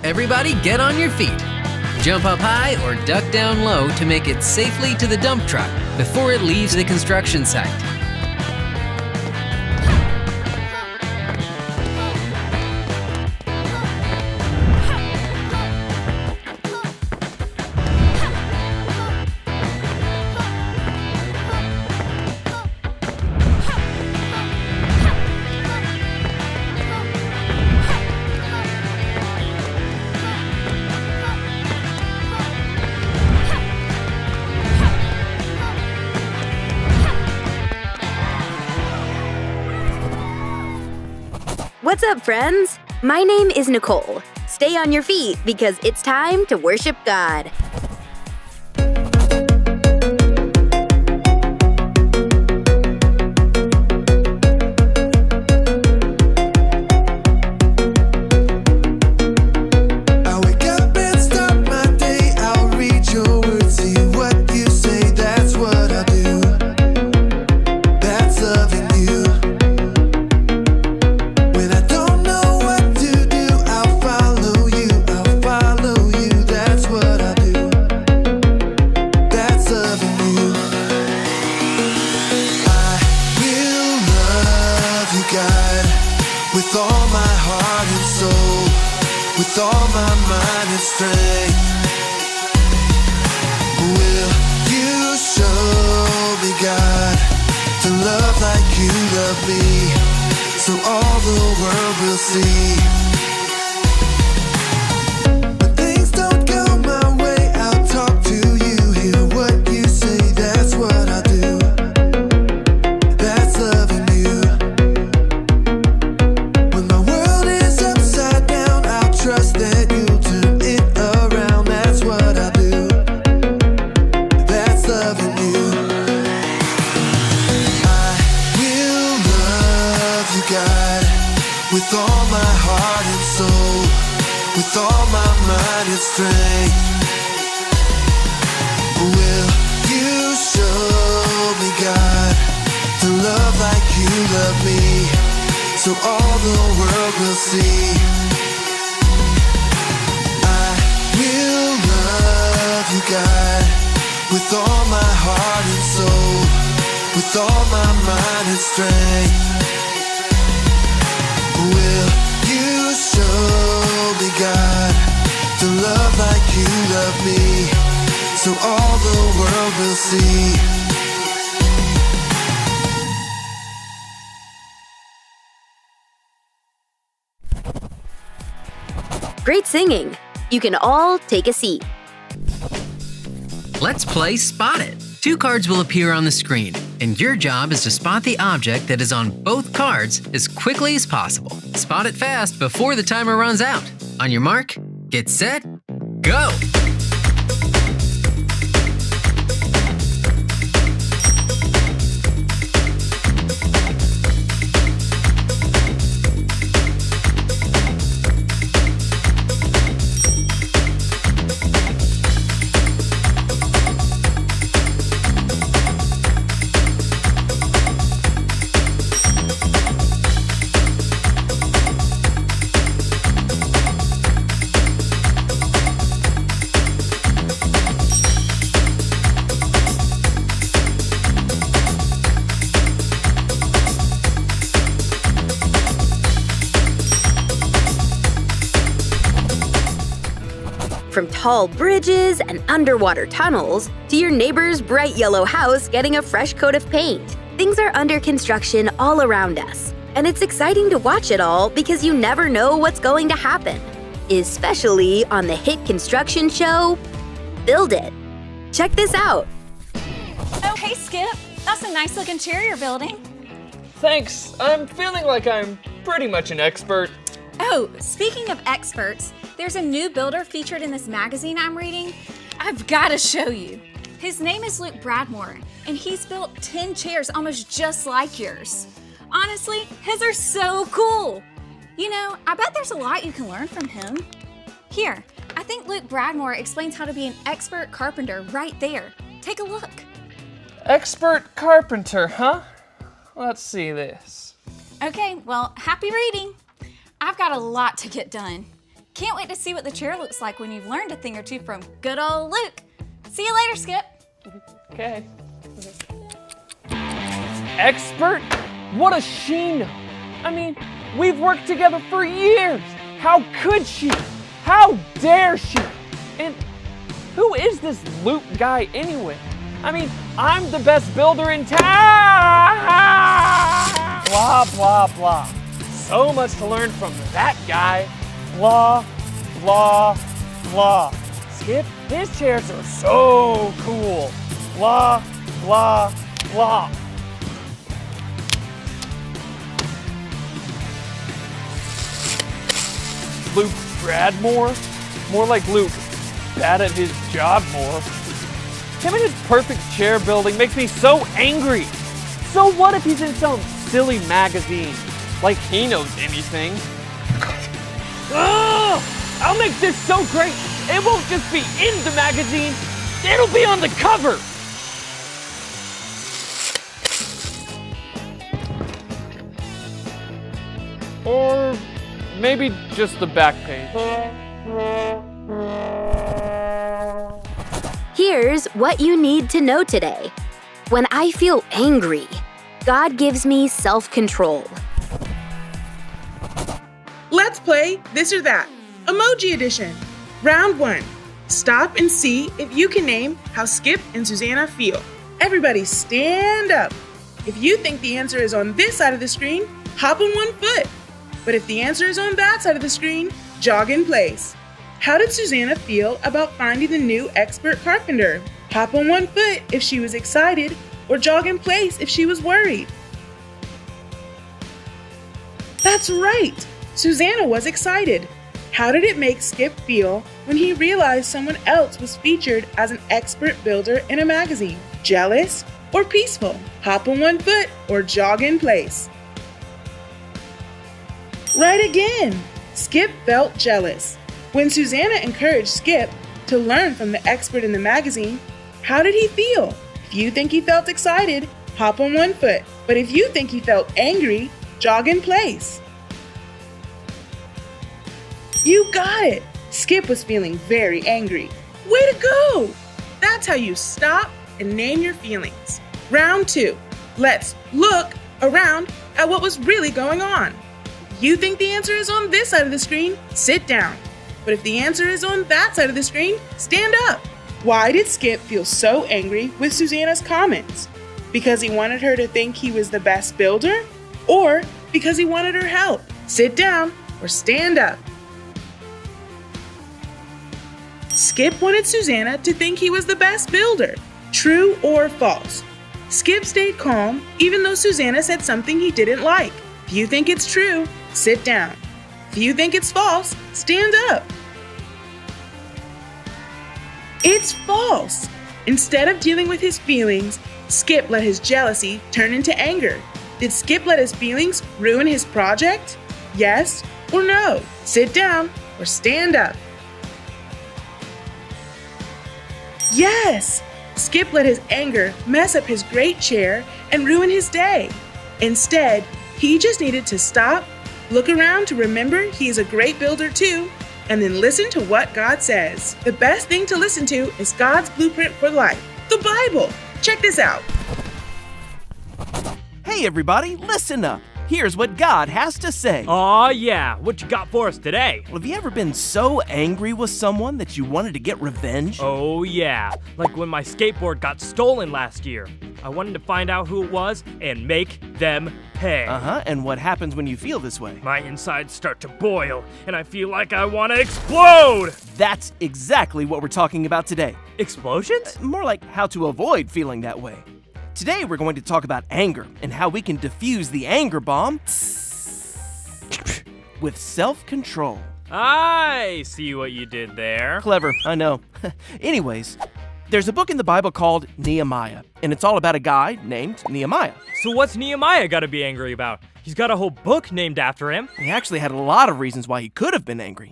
Everybody get on your feet. Jump up high or duck down low to make it safely to the dump truck before it leaves the construction site. What's up, friends? My name is Nicole. Stay on your feet because it's time to worship God. With all my heart and soul, with all my mind and strength, will you show me, God, to love like you love me, so all the world will see. When things don't go my way, I'll talk to you, hear what you say, that's what I do. That's loving you. Trust that you'll turn it around, that's what I do. That's loving you. I will love you, God, with all my heart and soul, with all my mind and strength. Will you show me, God, to love like you love me, so all the world will see. Will love you, God, with all my heart and soul, with all my mind and strength. Will you show me, God, to love like you love me, so all the world will see. Great singing. You can all take a seat. Let's play Spot It. 2 cards will appear on the screen, and your job is to spot the object that is on both cards as quickly as possible. Spot it fast before the timer runs out. On your mark, get set, go! From tall bridges and underwater tunnels to your neighbor's bright yellow house getting a fresh coat of paint, things are under construction all around us. And it's exciting to watch it all because you never know what's going to happen, especially on the hit construction show, Build It. Check this out. Oh, hey, Skip. That's a nice looking chair you're building. Thanks. I'm feeling like I'm pretty much an expert. Oh, speaking of experts, there's a new builder featured in this magazine I'm reading. I've got to show you. His name is Luke Bradmore, and he's built 10 chairs almost just like yours. Honestly, his are so cool. You know, I bet there's a lot you can learn from him. Here, I think Luke Bradmore explains how to be an expert carpenter right there. Take a look. Expert carpenter, huh? Let's see this. Okay, well, happy reading. I've got a lot to get done. Can't wait to see what the chair looks like when you've learned a thing or two from good old Luke. See you later, Skip. Okay. Expert? What a she-no. I mean, we've worked together for years. How could she? How dare she? And who is this Luke guy anyway? I mean, I'm the best builder in town! Blah, blah, blah. So much to learn from that guy. Blah, blah, blah. Skip, his chairs are so cool. Blah, blah, blah. Luke Bradmore? More like Luke, bad at his job more. Him and his perfect chair building makes me so angry. So what if he's in some silly magazine? Like he knows anything. Ugh! I'll make this so great, it won't just be in the magazine, it'll be on the cover. Or maybe just the back page. Here's what you need to know today. When I feel angry, God gives me self-control. Let's play This or That, Emoji Edition. Round 1. Stop and see if you can name how Skip and Susanna feel. Everybody stand up. If you think the answer is on this side of the screen, hop on one foot. But if the answer is on that side of the screen, jog in place. How did Susanna feel about finding the new expert carpenter? Hop on one foot if she was excited, or jog in place if she was worried. That's right! Susanna was excited. How did it make Skip feel when he realized someone else was featured as an expert builder in a magazine? Jealous or peaceful? Hop on one foot or jog in place. Right again! Skip felt jealous. When Susanna encouraged Skip to learn from the expert in the magazine, how did he feel? If you think he felt excited, hop on one foot. But if you think he felt angry, jog in place. You got it! Skip was feeling very angry. Way to go! That's how you stop and name your feelings. Round 2. Let's look around at what was really going on. If you think the answer is on this side of the screen, sit down. But if the answer is on that side of the screen, stand up. Why did Skip feel so angry with Susanna's comments? Because he wanted her to think he was the best builder? Or because he wanted her help? Sit down or stand up. Skip wanted Susanna to think he was the best builder. True or false? Skip stayed calm even though Susanna said something he didn't like. If you think it's true, sit down. If you think it's false, stand up. It's false. Instead of dealing with his feelings, Skip let his jealousy turn into anger. Did Skip let his feelings ruin his project? Yes or no? Sit down or stand up. Yes! Skip let his anger mess up his great chair and ruin his day. Instead, he just needed to stop, look around to remember he is a great builder too, and then listen to what God says. The best thing to listen to is God's blueprint for life, the Bible. Check this out. Hey everybody, listen up. Here's what God has to say. Aw, yeah. What you got for us today? Well, have you ever been so angry with someone that you wanted to get revenge? Oh, yeah. Like when my skateboard got stolen last year. I wanted to find out who it was and make them pay. And what happens when you feel this way? My insides start to boil, and I feel like I want to explode! That's exactly what we're talking about today. Explosions? More like how to avoid feeling that way. Today, we're going to talk about anger and how we can defuse the anger bomb with self-control. I see what you did there. Clever, I know. Anyways, there's a book in the Bible called Nehemiah, and it's all about a guy named Nehemiah. So what's Nehemiah got to be angry about? He's got a whole book named after him. He actually had a lot of reasons why he could have been angry.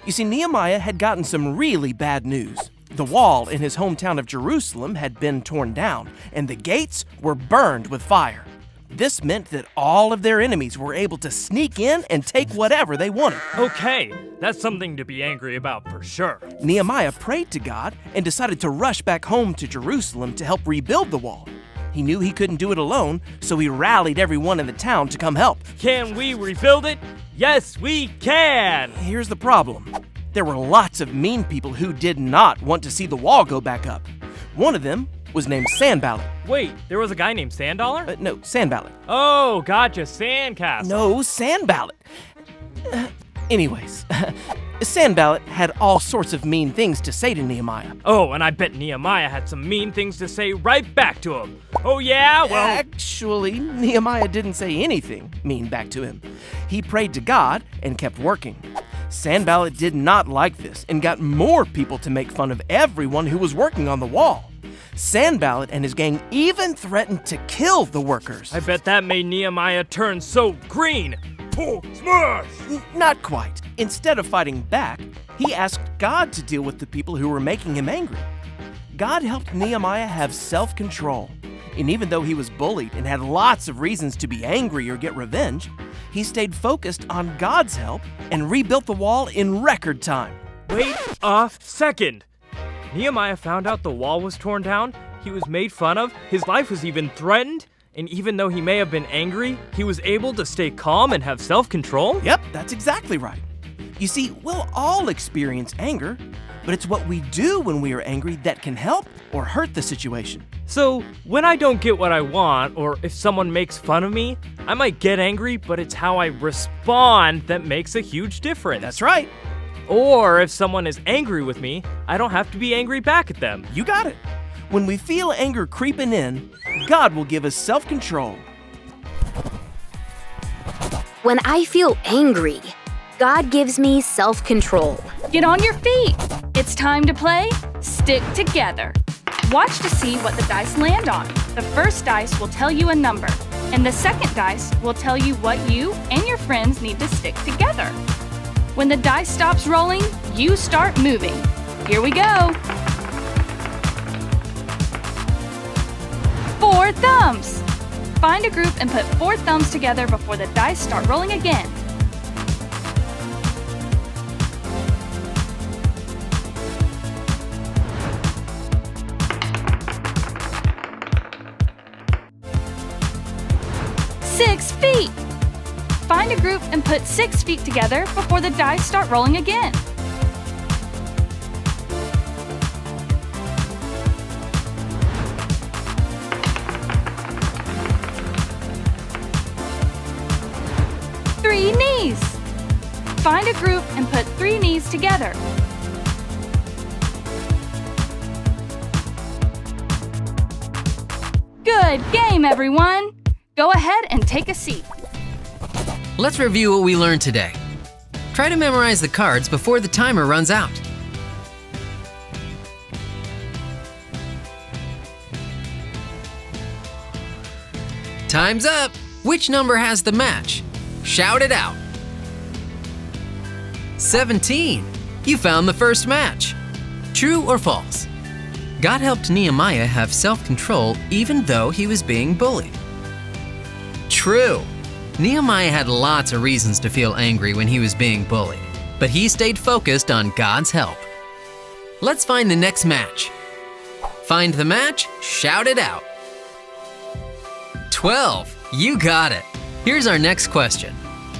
You see, Nehemiah had gotten some really bad news. The wall in his hometown of Jerusalem had been torn down, and the gates were burned with fire. This meant that all of their enemies were able to sneak in and take whatever they wanted. Okay, that's something to be angry about for sure. Nehemiah prayed to God and decided to rush back home to Jerusalem to help rebuild the wall. He knew he couldn't do it alone, so he rallied everyone in the town to come help. Can we rebuild it? Yes, we can! Here's the problem. There were lots of mean people who did not want to see the wall go back up. One of them was named Sanballat. Wait, there was a guy named Sanddollar? No, Sanballat. Oh, gotcha, Sandcastle. No, Sanballat. Anyways, Sanballat had all sorts of mean things to say to Nehemiah. Oh, and I bet Nehemiah had some mean things to say right back to him. Oh yeah, well... Actually, Nehemiah didn't say anything mean back to him. He prayed to God and kept working. Sanballat did not like this and got more people to make fun of everyone who was working on the wall. Sanballat and his gang even threatened to kill the workers. I bet that made Nehemiah turn so green. Oh, smash! Not quite. Instead of fighting back, he asked God to deal with the people who were making him angry. God helped Nehemiah have self-control. And even though he was bullied and had lots of reasons to be angry or get revenge, he stayed focused on God's help and rebuilt the wall in record time. Wait a second. Nehemiah found out the wall was torn down, he was made fun of, his life was even threatened, and even though he may have been angry, he was able to stay calm and have self-control? Yep, that's exactly right. You see, we'll all experience anger, but it's what we do when we are angry that can help or hurt the situation. So, when I don't get what I want, or if someone makes fun of me, I might get angry, but it's how I respond that makes a huge difference. That's right. Or if someone is angry with me, I don't have to be angry back at them. You got it. When we feel anger creeping in, God will give us self-control. When I feel angry, God gives me self-control. Get on your feet. It's time to play Stick Together. Watch to see what the dice land on. The first dice will tell you a number, and the second dice will tell you what you and your friends need to stick together. When the dice stops rolling, you start moving. Here we go. 4 thumbs. Find a group and put 4 thumbs together before the dice start rolling again. Six feet. Find a group and put 6 feet together before the dice start rolling again. Three knees. Find a group and put 3 knees together. Good game, everyone. Go ahead and take a seat. Let's review what we learned today. Try to memorize the cards before the timer runs out. Time's up! Which number has the match? Shout it out! 17! You found the first match. True or false? God helped Nehemiah have self-control even though he was being bullied. True! Nehemiah had lots of reasons to feel angry when he was being bullied, but he stayed focused on God's help. Let's find the next match. Find the match, shout it out. 12! You got it! Here's our next question.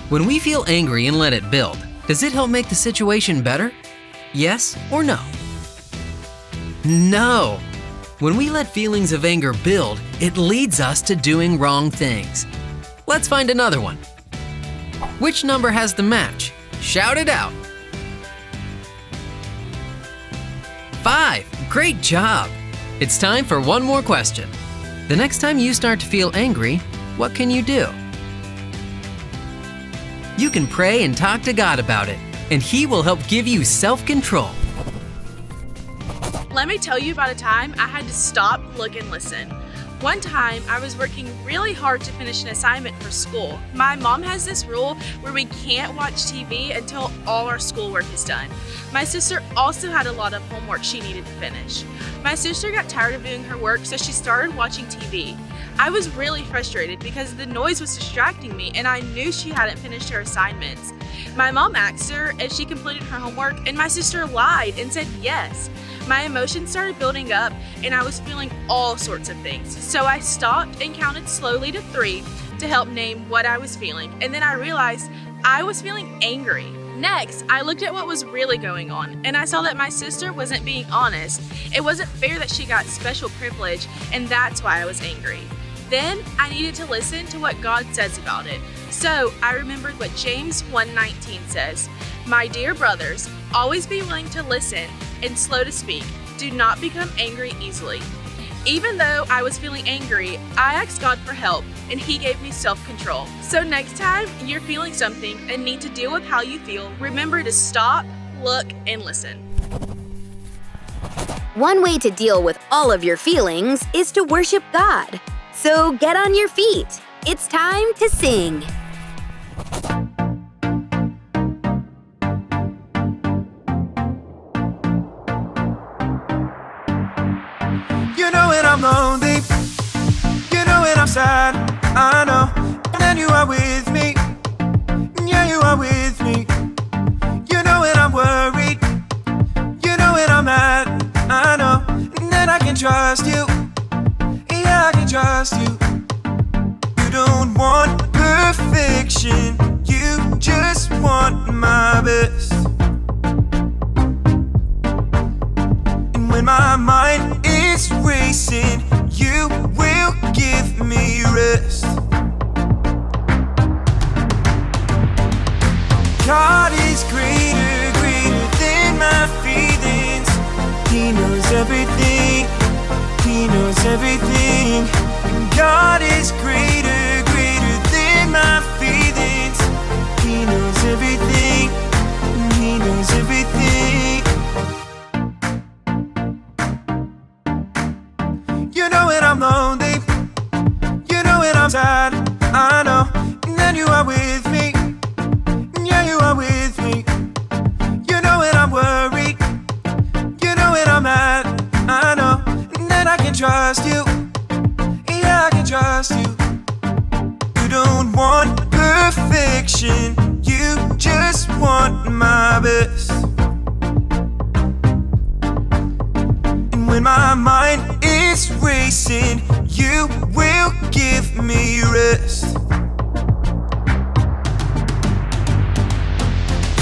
When we feel angry and let it build, does it help make the situation better? Yes or no? No! When we let feelings of anger build, it leads us to doing wrong things. Let's find another one. Which number has the match? Shout it out. 5. Great job! It's time for one more question. The next time you start to feel angry, what can you do? You can pray and talk to God about it, and He will help give you self-control. Let me tell you about a time I had to stop, look, and listen. One time, I was working really hard to finish an assignment for school. My mom has this rule where we can't watch TV until all our schoolwork is done. My sister also had a lot of homework she needed to finish. My sister got tired of doing her work, so she started watching TV. I was really frustrated because the noise was distracting me and I knew she hadn't finished her assignments. My mom asked her if she completed her homework, and my sister lied and said yes. My emotions started building up and I was feeling all sorts of things. So I stopped and counted slowly to 3 to help name what I was feeling, and then I realized I was feeling angry. Next, I looked at what was really going on, and I saw that my sister wasn't being honest. It wasn't fair that she got special privilege, and that's why I was angry. Then I needed to listen to what God says about it. So I remembered what James 1:19 says, "My dear brothers, always be willing to listen and slow to speak. Do not become angry easily." Even though I was feeling angry, I asked God for help, and He gave me self-control. So next time you're feeling something and need to deal with how you feel, remember to stop, look, and listen. One way to deal with all of your feelings is to worship God. So get on your feet. It's time to sing. You know when I'm lonely, you know when I'm sad, I know. And then you are with me, yeah, you are with me. You know when I'm worried, you know when I'm mad, I know. And then I can trust you, yeah, I can trust you. You don't want perfection, you just want my best. And when my mind is racing, you will give me rest. God is greater, greater than my feelings. He knows everything, He knows everything. God is greater, greater than my feelings. He knows everything, He knows everything. You know when I'm lonely, you know when I'm sad, I know. And then you are with me, yeah, you are with me. You know when I'm worried, you know when I'm mad, I know. And then I can trust you, yeah, I can trust you. You don't want perfection, you just want my best. And when my mind is racing, you will give me rest.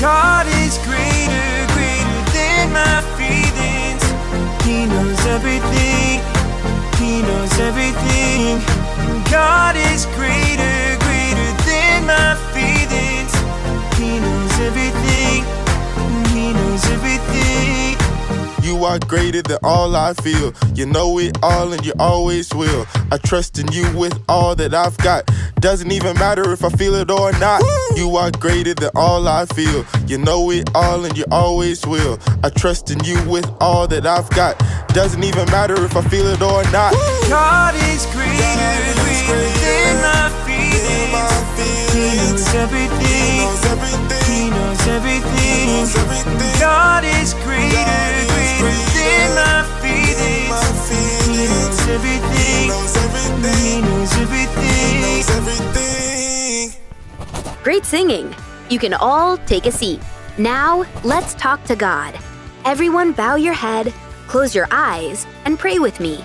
God is greater, greater than my feelings. He knows everything, He knows everything. God is greater, greater than my feelings. He knows everything, He knows everything. You are greater than all I feel. You know it all and you always will. I trust in you with all that I've got. Doesn't even matter if I feel it or not. You are greater than all I feel. You know it all and you always will. I trust in you with all that I've got. Doesn't even matter if I feel it or not. God is greater, greater than my feelings. He knows everything, He knows everything. God is greater, greater than my feelings. He knows everything, He knows everything. Great singing. You can all take a seat. Now, let's talk to God. Everyone bow your head, close your eyes, and pray with me.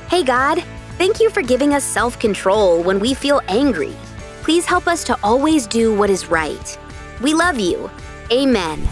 Hey God, thank you for giving us self-control when we feel angry. Please help us to always do what is right. We love you. Amen.